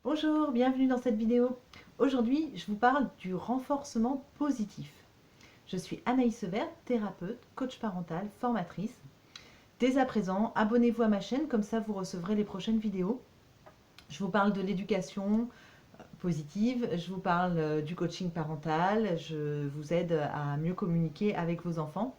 Bonjour, bienvenue dans cette vidéo. Aujourd'hui, je vous parle du renforcement positif. Je suis Anaïs Sebert, thérapeute, coach parental, formatrice. Dès à présent, abonnez-vous à ma chaîne, comme ça vous recevrez les prochaines vidéos. Je vous parle de l'éducation positive, je vous parle du coaching parental, je vous aide à mieux communiquer avec vos enfants.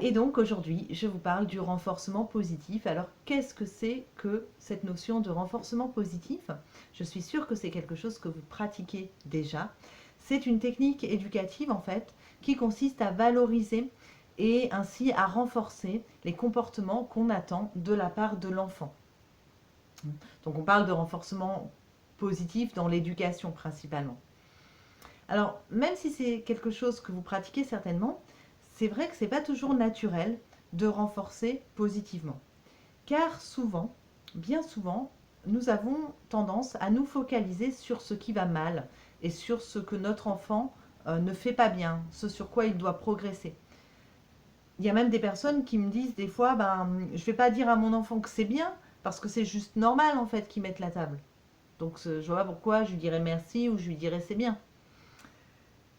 Et donc aujourd'hui, je vous parle du renforcement positif. Alors qu'est-ce que c'est que cette notion de renforcement positif? Je suis sûre que c'est quelque chose que vous pratiquez déjà. C'est une technique éducative en fait qui consiste à valoriser et ainsi à renforcer les comportements qu'on attend de la part de l'enfant. Donc on parle de renforcement positif dans l'éducation principalement. Alors même si c'est quelque chose que vous pratiquez certainement, c'est vrai que ce n'est pas toujours naturel de renforcer positivement. Car souvent, bien souvent, nous avons tendance à nous focaliser sur ce qui va mal et sur ce que notre enfant ne fait pas bien, ce sur quoi il doit progresser. Il y a même des personnes qui me disent des fois, je ne vais pas dire à mon enfant que c'est bien, parce que c'est juste normal en fait qu'il mette la table. Donc je vois pourquoi je lui dirais merci ou je lui dirais c'est bien.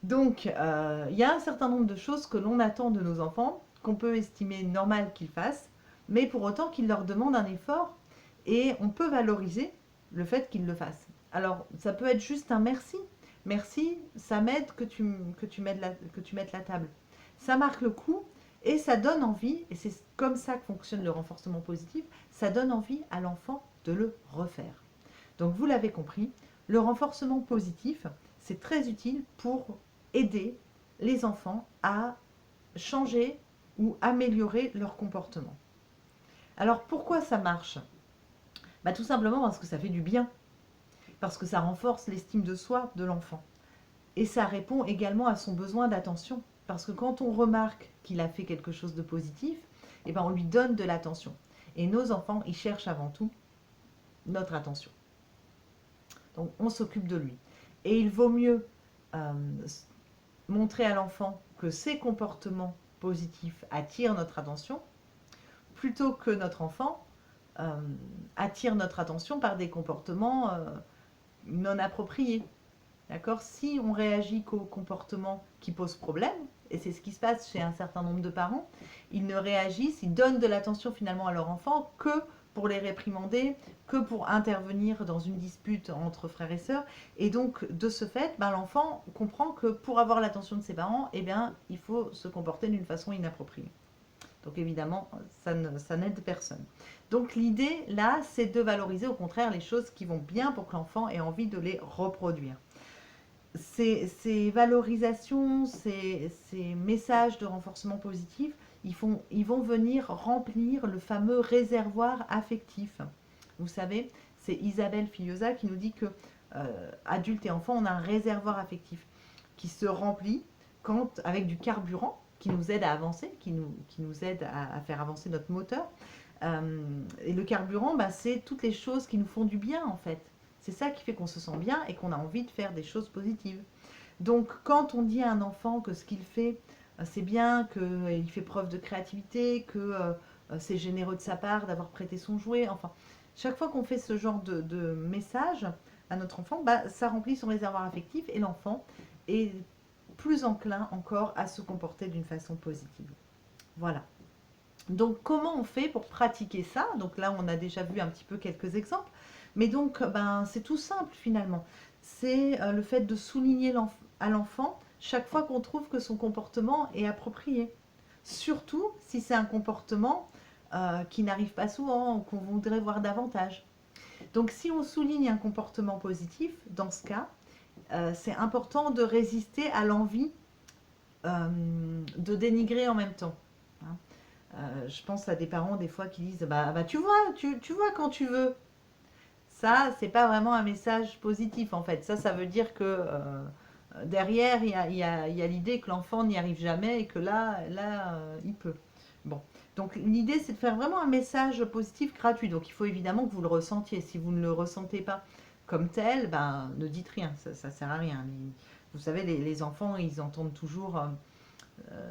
Donc, il y a un certain nombre de choses que l'on attend de nos enfants, qu'on peut estimer normal qu'ils fassent, mais pour autant qu'ils leur demandent un effort, et on peut valoriser le fait qu'ils le fassent. Alors, ça peut être juste un merci. Merci, ça m'aide que tu mettes la table. Ça marque le coup et ça donne envie, et c'est comme ça que fonctionne le renforcement positif, ça donne envie à l'enfant de le refaire. Donc vous l'avez compris, le renforcement positif, c'est très utile pour aider les enfants à changer ou améliorer leur comportement. Alors pourquoi ça marche? Tout simplement parce que ça fait du bien, parce que ça renforce l'estime de soi de l'enfant. Et ça répond également à son besoin d'attention. Parce que quand on remarque qu'il a fait quelque chose de positif, on lui donne de l'attention. Et nos enfants, ils cherchent avant tout notre attention. Donc on s'occupe de lui. Et il vaut mieux euh, montrer à l'enfant que ses comportements positifs attirent notre attention, plutôt que notre enfant euh, attire notre attention par des comportements non appropriés. D'accord? Si on réagit qu'aux comportements qui posent problème, et c'est ce qui se passe chez un certain nombre de parents, ils ne réagissent, ils donnent de l'attention finalement à leur enfant que pour les réprimander, que pour intervenir dans une dispute entre frères et sœurs. Et donc, de ce fait, l'enfant comprend que pour avoir l'attention de ses parents, il faut se comporter d'une façon inappropriée. Donc évidemment, ça n'aide personne. Donc l'idée là, c'est de valoriser au contraire les choses qui vont bien pour que l'enfant ait envie de les reproduire. Ces valorisations, ces messages de renforcement positif, ils vont venir remplir le fameux réservoir affectif. Vous savez, c'est Isabelle Filiosa qui nous dit que adultes et enfants, on a un réservoir affectif qui se remplit avec du carburant qui nous aide à avancer, qui nous aide à faire avancer notre moteur. Et le carburant, c'est toutes les choses qui nous font du bien en fait. C'est ça qui fait qu'on se sent bien et qu'on a envie de faire des choses positives. Donc quand on dit à un enfant que ce qu'il fait, c'est bien, qu'il fait preuve de créativité, que c'est généreux de sa part d'avoir prêté son jouet, enfin, chaque fois qu'on fait ce genre de message à notre enfant, ça remplit son réservoir affectif et l'enfant est plus enclin encore à se comporter d'une façon positive. Voilà. Donc comment on fait pour pratiquer ça? Donc là, on a déjà vu un petit peu quelques exemples. Mais donc, c'est tout simple finalement. C'est le fait de souligner à l'enfant chaque fois qu'on trouve que son comportement est approprié. Surtout si c'est un comportement qui n'arrive pas souvent ou qu'on voudrait voir davantage. Donc si on souligne un comportement positif, dans ce cas, c'est important de résister à l'envie de dénigrer en même temps. Hein. Je pense à des parents des fois qui disent tu vois, tu vois quand tu veux. Ça, c'est pas vraiment un message positif en fait. Ça veut dire que derrière, il y a l'idée que l'enfant n'y arrive jamais et que il peut. Bon. Donc l'idée, c'est de faire vraiment un message positif gratuit. Donc il faut évidemment que vous le ressentiez. Si vous ne le ressentez pas comme tel, ne dites rien. Ça sert à rien. Vous savez, les enfants, ils entendent toujours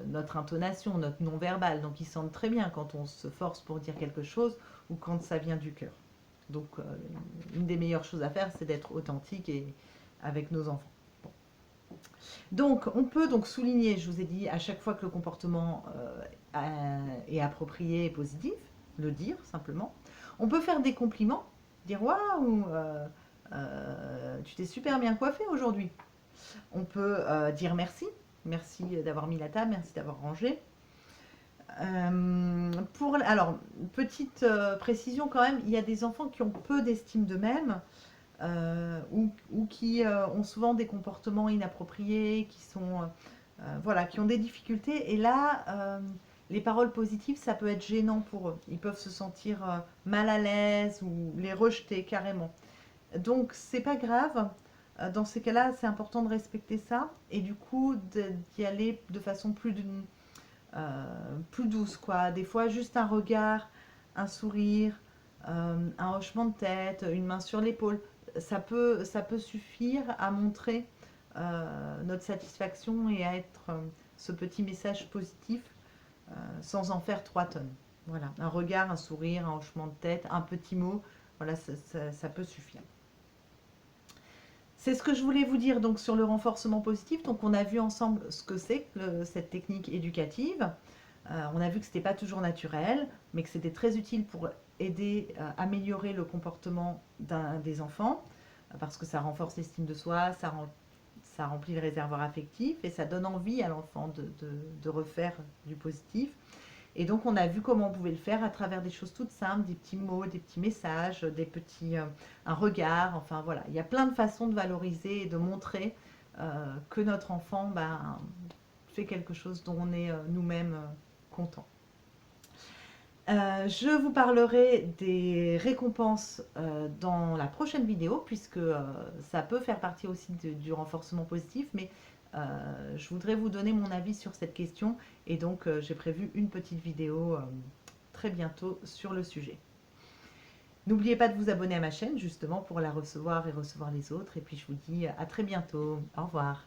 notre intonation, notre non-verbal. Donc ils sentent très bien quand on se force pour dire quelque chose ou quand ça vient du cœur. Donc, une des meilleures choses à faire, c'est d'être authentique et avec nos enfants. Bon. Donc, on peut donc souligner, je vous ai dit, à chaque fois que le comportement est approprié et positif, le dire simplement. On peut faire des compliments, dire waouh, tu t'es super bien coiffé aujourd'hui. On peut dire merci, merci d'avoir mis la table, merci d'avoir rangé. Alors, petite précision quand même, il y a des enfants qui ont peu d'estime d'eux-mêmes ou qui ont souvent des comportements inappropriés, qui sont voilà, qui ont des difficultés. Et là, les paroles positives, ça peut être gênant pour eux. Ils peuvent se sentir mal à l'aise ou les rejeter carrément. Donc, c'est pas grave. Dans ces cas-là, c'est important de respecter ça et du coup d'y aller de façon plus douce, quoi. Des fois, juste un regard, un sourire, un hochement de tête, une main sur l'épaule, ça peut suffire à montrer notre satisfaction et à être ce petit message positif sans en faire 3 tonnes. Voilà, un regard, un sourire, un hochement de tête, un petit mot, voilà, ça peut suffire. C'est ce que je voulais vous dire donc sur le renforcement positif. Donc on a vu ensemble ce que c'est cette technique éducative. On a vu que ce n'était pas toujours naturel, mais que c'était très utile pour aider à améliorer le comportement des enfants, parce que ça renforce l'estime de soi, ça remplit le réservoir affectif et ça donne envie à l'enfant de refaire du positif. Et donc on a vu comment on pouvait le faire à travers des choses toutes simples, des petits mots, des petits messages, un regard, enfin voilà. Il y a plein de façons de valoriser et de montrer que notre enfant fait quelque chose dont on est nous-mêmes content. Je vous parlerai des récompenses dans la prochaine vidéo, puisque ça peut faire partie aussi du renforcement positif, mais je voudrais vous donner mon avis sur cette question, et donc j'ai prévu une petite vidéo très bientôt sur le sujet. N'oubliez pas de vous abonner à ma chaîne, justement, pour la recevoir et recevoir les autres, et puis je vous dis à très bientôt. Au revoir.